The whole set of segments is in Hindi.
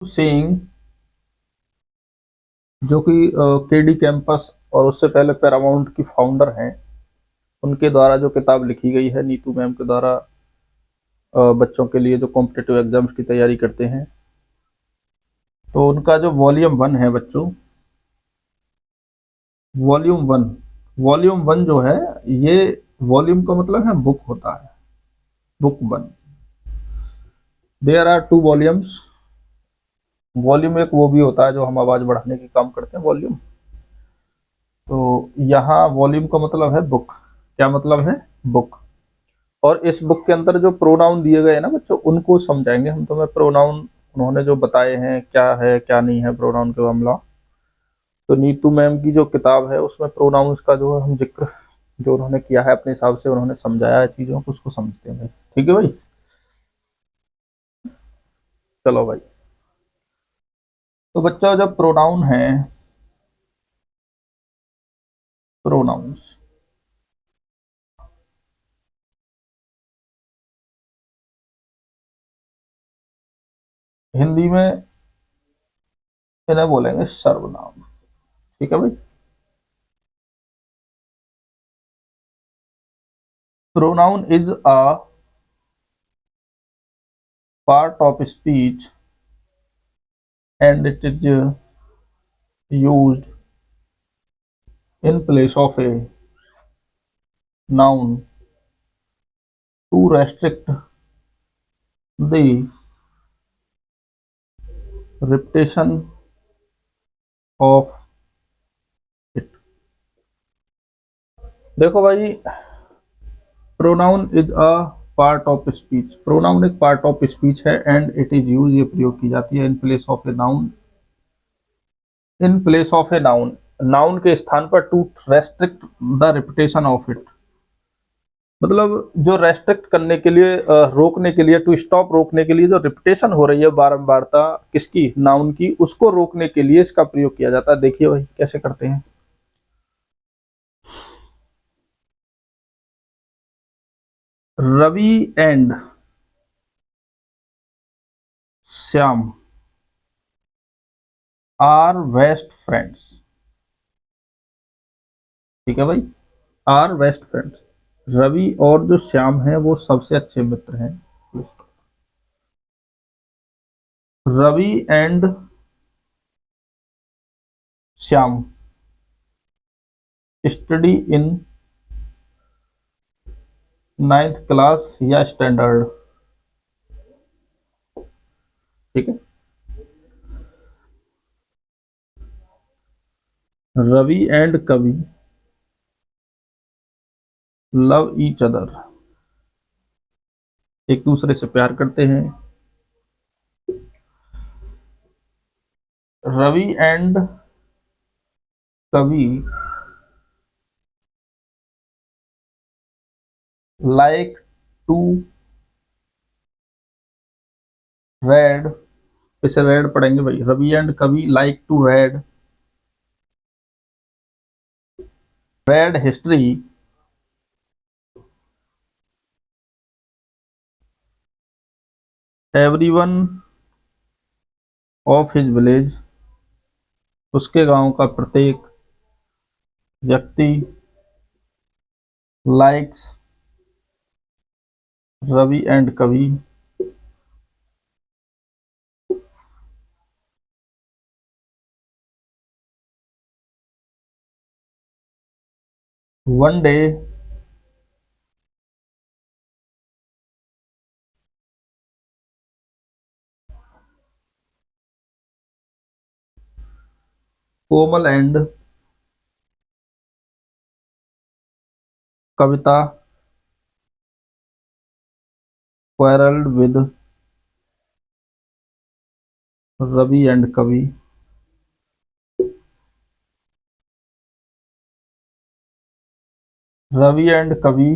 सिंह जो कि केडी कैंपस और उससे पहले पैरामाउंट की फाउंडर हैं, उनके द्वारा जो किताब लिखी गई है नीतू मैम के द्वारा, बच्चों के लिए जो कॉम्पिटिटिव एग्जाम्स की तैयारी करते हैं। तो उनका जो वॉल्यूम 1 है बच्चों, वॉल्यूम 1, वॉल्यूम 1 जो है, ये वॉल्यूम का मतलब है बुक होता है, book 1। There are 2 volumes. Volume 1 वो भी होता है जो हम आवाज बढ़ाने के काम करते हैं, वॉल्यूम। तो यहाँ वॉल्यूम का मतलब है बुक। क्या मतलब है? बुक। और इस बुक के अंदर जो प्रोनाउन दिए गए हैं ना बच्चों, उनको समझाएंगे हम तुम्हें। प्रोनाउन उन्होंने जो बताए हैं, क्या है क्या नहीं है प्रोनाउन के मामला। तो नीतू मैम की जो किताब है उसमें प्रोनाउंस का जो है हम जिक्र जो उन्होंने किया है अपने हिसाब से, उन्होंने समझाया है चीजों को, उसको समझते हैं भाई। ठीक है भाई, चलो भाई। तो बच्चा जब प्रोनाउन है, प्रोनाउंस हिंदी में इन्हें बोलेंगे सर्वनाम। ठीक है भाई। Pronoun is a part of speech and it is used in place of a noun to restrict the repetition of it। देखो भाई, pronoun is a part of speech. Pronoun एक पार्ट ऑफ स्पीच है एंड इट इज यूज, ये प्रयोग की जाती है in place of a noun, in place of a noun, noun के स्थान पर, to restrict the repetition of it. मतलब जो रेस्ट्रिक्ट करने के लिए, रोकने के लिए, टू स्टॉप रोकने के लिए, जो रिपीटेशन हो रही है बारंबारता किसकी, नाउन की, उसको रोकने के लिए इसका प्रयोग किया जाता है। देखिए भाई कैसे करते हैं। Ravi and Shyam are best friends. ठीक है भाई, आर बेस्ट फ्रेंड्स। रवि और जो श्याम है वो सबसे अच्छे मित्र हैं। Ravi and Shyam study in 9th class या स्टैंडर्ड। ठीक है। Ravi and Kavi love each other, एक दूसरे से प्यार करते हैं। Ravi and Kavi like to read, इसे रेड पढ़ेंगे भाई। Ravi and Kavi like to read, read history everyone of his village, उसके गांव का प्रत्येक व्यक्ति likes Ravi and Kavi one day Komal and Kavita quarreled with Ravi and Kavi. Ravi and कवि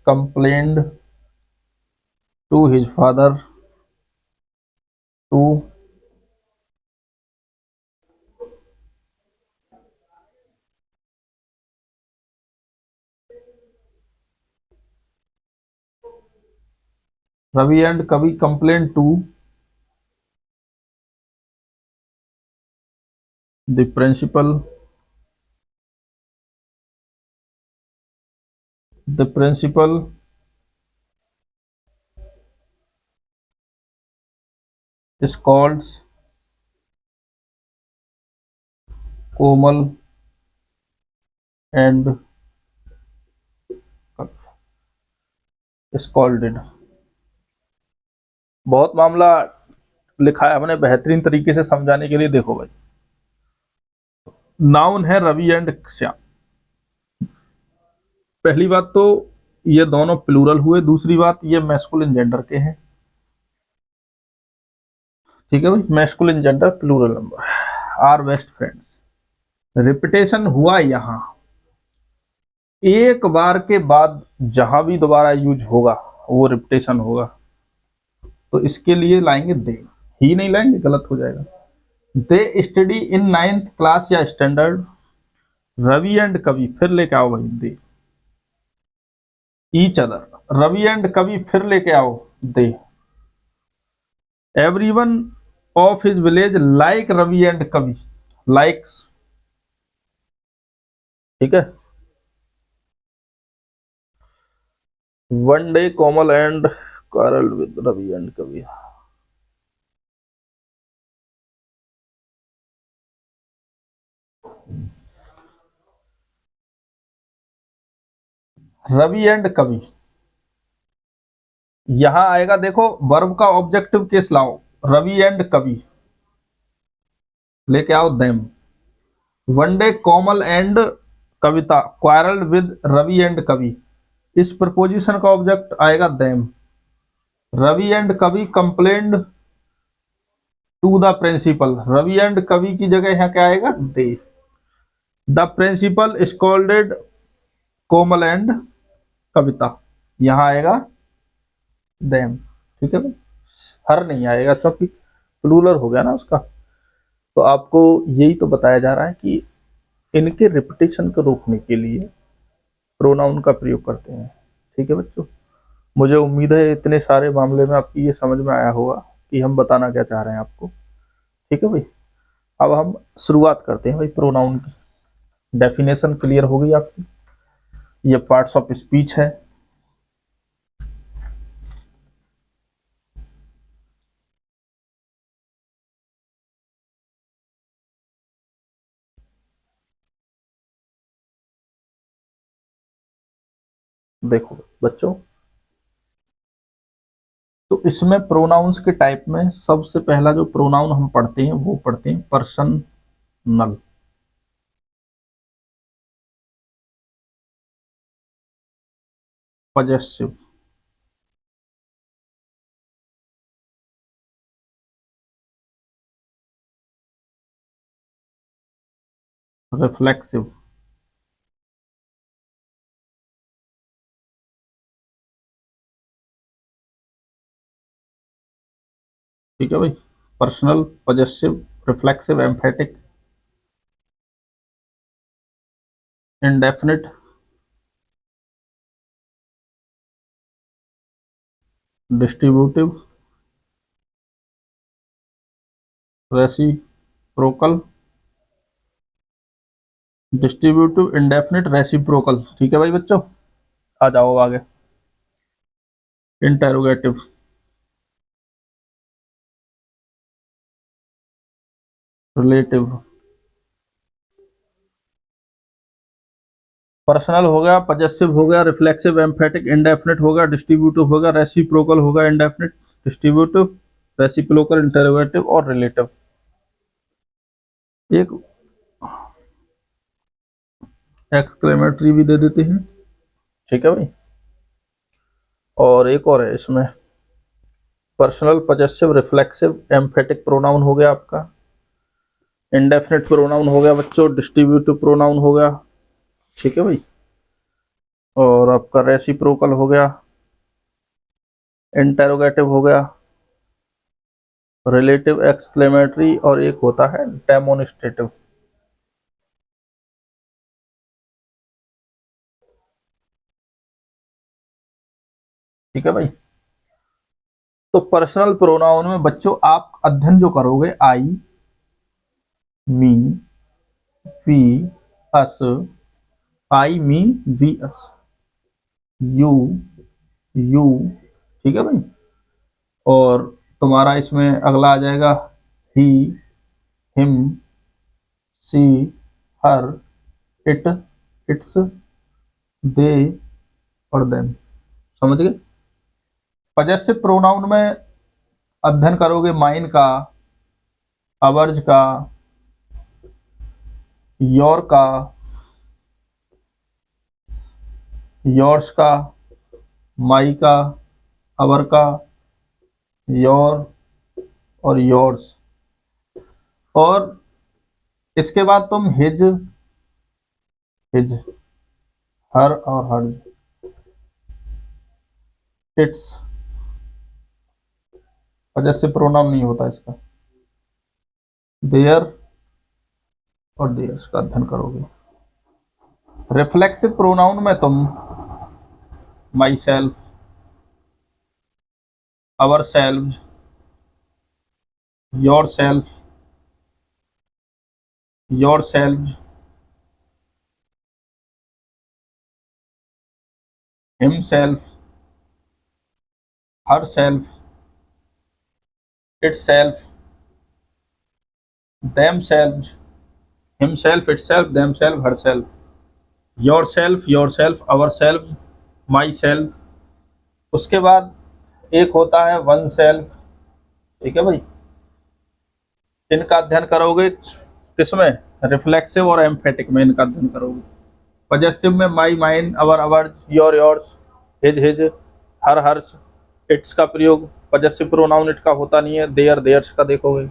complained to his father to Ravi and Kavi complain to the principal, the principal is called Komal and scolded. बहुत मामला लिखा है हमने बेहतरीन तरीके से समझाने के लिए। देखो भाई, नाउन है रवि एंड श्याम। पहली बात तो ये दोनों प्लूरल हुए, दूसरी बात ये मैस्कुलिन जेंडर के हैं। ठीक है भाई, masculine gender plural number are best friends. Repetition हुआ यहाँ, एक बार के बाद जहां भी दोबारा यूज होगा वो रिपीटेशन होगा। तो इसके लिए लाएंगे दे, ही नहीं लाएंगे, गलत हो जाएगा। They study in 9th class या स्टैंडर्ड रवि एंड कवि, फिर लेके आओ भाई they. Each other, Ravi and Kavi फिर लेके आओ they. Everyone of his village like Ravi and Kavi, likes. ठीक है। One day Komal and quarrel with Ravi and Kavi. Ravi and कवि यहां आएगा, देखो वर्ब का ऑब्जेक्टिव केस लाओ, रवि एंड कवि लेके आओ them. One day Komal and Kavita quarrelled with Ravi and Kavi, इस प्रपोजिशन का ऑब्जेक्ट आएगा them. Ravi and Kavi complained to the principal, Ravi and Kavi की जगह यहाँ क्या आएगा they. The principal scolded Komal and Kavita, यहां आएगा देम। ठीक है भाई, हर नहीं आएगा क्योंकि प्लूरल हो गया ना उसका। तो आपको यही तो बताया जा रहा है कि इनके रिपीटेशन को रोकने के लिए प्रोनाउन का प्रयोग करते हैं। ठीक है बच्चों, मुझे उम्मीद है इतने सारे मामले में आपकी ये समझ में आया होगा कि हम बताना क्या चाह रहे हैं आपको। ठीक है भाई, अब हम शुरुआत करते हैं भाई प्रोनाउन की। डेफिनेशन क्लियर हो गई आपकी, ये पार्ट्स ऑफ स्पीच है। देखो बच्चों, तो इसमें प्रोनाउंस के टाइप में सबसे पहला जो प्रोनाउन हम पढ़ते हैं वो पढ़ते हैं पर्सनल। पजेसिव, रिफ्लेक्सिव, ठीक है भाई, personal, possessive, reflexive, emphatic, indefinite, distributive, reciprocal, distributive, indefinite, reciprocal. ठीक है भाई बच्चों, आ जाओ आगे। इंटेरोगेटिव, रिलेटिव, पर्सनल हो गया, पजेसिव हो गया, रिफ्लेक्सिव, एम्फेटिक, इंडेफिनिट हो गया, डिस्ट्रीब्यूटिव हो गया, रेसिप्रोकल हो गया, इंडेफिनिट, डिस्ट्रीब्यूटिव, रेसिप्रोकल, इंटेरोगेटिव और रिलेटिव। एक एक्सक्लेमेटरी भी दे देते हैं। ठीक है भाई, और एक और है इसमें, personal, possessive, reflexive, emphatic pronoun हो गया आपका, इंडेफिनिट प्रोनाउन हो गया बच्चों, डिस्ट्रीब्यूटिव प्रोनाउन हो गया। ठीक है भाई, और आपका रेसिप्रोकल हो गया, इंटेरोगेटिव हो गया, रिलेटिव, एक्सक्लेमेटरी और एक होता है डेमोनिस्ट्रेटिव। ठीक है भाई, तो पर्सनल प्रोनाउन में बच्चों आप अध्ययन जो करोगे I, me, we, us, I, me, we, us, you, you, ठीक है भाई। और तुम्हारा इसमें अगला आ जाएगा he, him, she, her, it, its, they और देम। समझ गए? पजेसिव प्रोनाउन में अध्ययन करोगे माइन का, अवर्ज का, योर का, योर्स का, माई का, अवर का, योर और योर्स। और इसके बाद तुम हिज, हिज, हर और हर्ज, इट्स, पजेसिव प्रोनाउन नहीं होता इसका, देयर और देयर्स का अध्ययन करोगे। रिफ्लेक्सिव प्रोनाउन में तुम my self, our self, your self, your self, himself, her self, it self, them self, himself, it self, them self, her self, your self, our self, my self. उसके बाद एक होता है वन सेल्फ, ठीक है भाई। इनका अध्ययन करोगे किसमें? रिफ्लेक्सिव और एम्फेटिक में इनका अध्ययन करोगे। पजेसिव में my, mine, our, ours, your, yours, his, his, her, hers, its का प्रयोग। पजेसिव प्रोनाउन इट का होता नहीं है, देयर, देयर्स का देखोगे।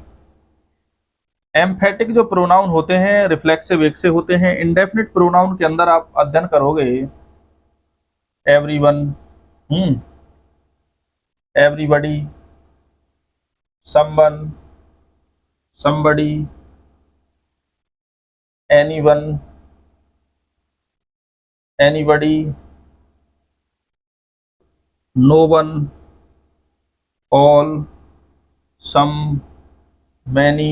एम्फेटिक जो प्रोनाउन होते हैं रिफ्लेक्सिव एक से होते हैं। इंडेफिनिट प्रोनाउन के अंदर आप अध्ययन करोगे everyone, everybody, someone, somebody, anyone, anybody, no one, all, some, many,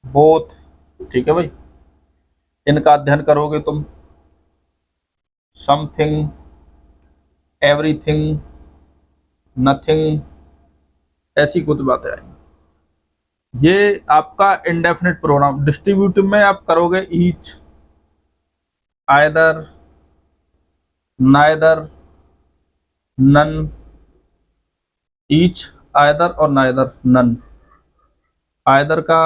both, ठीक है भाई। इनका अध्ययन करोगे तुम। समथिंग, एवरीथिंग, नथिंग, ऐसी कुछ बातें आएंगी। ये आपका इंडेफिनिट प्रोनाउन। डिस्ट्रीब्यूटिव में आप करोगे each, either, neither, none, each, either और नाइदर, नन। आइदर का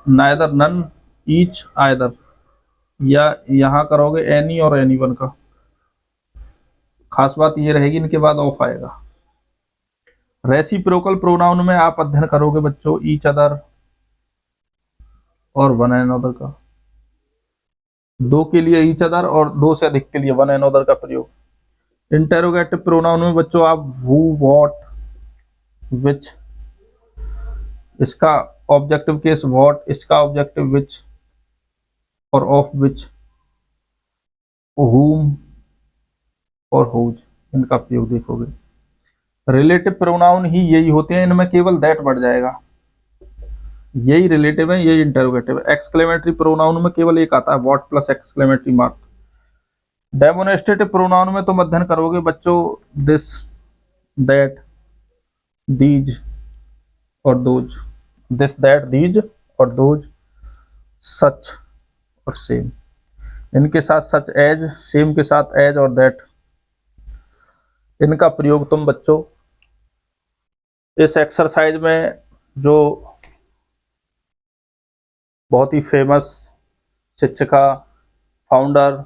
नाइदर, नन, ईच, आइदर। या यहां करोगे एनी और एनीवन का। खास बात ये रहेगी इनके बाद ऑफ आएगा। रेसिप्रोकल प्रोनाउन में आप अध्ययन करोगे बच्चों ईच अदर और वन एंड अदर का। दो के लिए ईच अदर और दो से अधिक के लिए वन एंड अदर का प्रयोग। इंटेरोगेटिव प्रोनाउन में बच्चों आप हु, व्हाट, विच, इसका ऑब्जेक्टिव केस व्हाट, इसका ऑब्जेक्टिव विच और ऑफ विच, whom और whose, इनका प्रयोग देखोगे। रिलेटिव प्रोनाउन ही यही होते हैं, इनमें केवल दैट बढ़ जाएगा। यही रिलेटिव है, यही इंटरोगेटिव है। एक्सक्लेमेटरी प्रोनाउन में केवल एक आता है what plus exclamatory mark. Demonstrative pronoun में तुम अध्ययन करोगे बच्चों दिस, दैट, दीज और दोज। दिस, दैट, दीज और दोज। सच और सेम, इनके साथ सच एज, सेम के साथ एज और दैट। इनका प्रयोग तुम बच्चों इस एक्सरसाइज में जो बहुत ही फेमस शिक्षिका, फाउंडर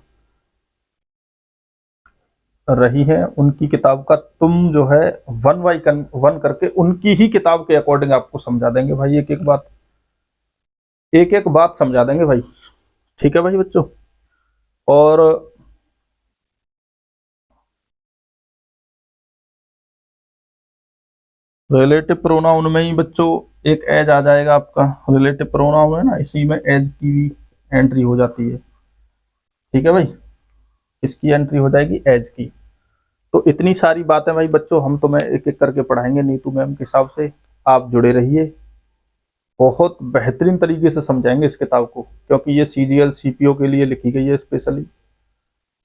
रही है, उनकी किताब का तुम जो है वन बाई वन करके उनकी ही किताब के अकॉर्डिंग आपको समझा देंगे भाई। एक एक बात समझा देंगे भाई, ठीक है भाई बच्चों। और रिलेटिव प्रोनाउन में ही बच्चों एक एज आ जाएगा आपका। रिलेटिव प्रोनाउन है ना, इसी में एज की भी एंट्री हो जाती है, ठीक है भाई। इसकी एंट्री हो जाएगी एज की। तो इतनी सारी बातें भाई बच्चों हम तुम्हें एक एक करके पढ़ाएंगे नीतू मैम के हिसाब से, आप जुड़े रहिए। बहुत बेहतरीन तरीके से समझाएंगे इस किताब को, क्योंकि ये सीजीएल सीपीओ के लिए लिखी गई है स्पेशली,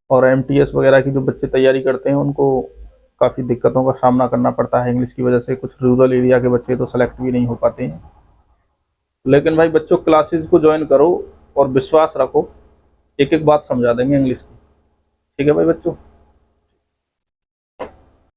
और एमटीएस वगैरह की जो बच्चे तैयारी करते हैं उनको काफ़ी दिक्कतों का सामना करना पड़ता है इंग्लिश की वजह से। कुछ रूरल एरिया के बच्चे तो सेलेक्ट भी नहीं हो पाते हैं। लेकिन भाई बच्चों क्लासेस को ज्वाइन करो और विश्वास रखो, एक एक बात समझा देंगे इंग्लिश की। ठीक है भाई बच्चों।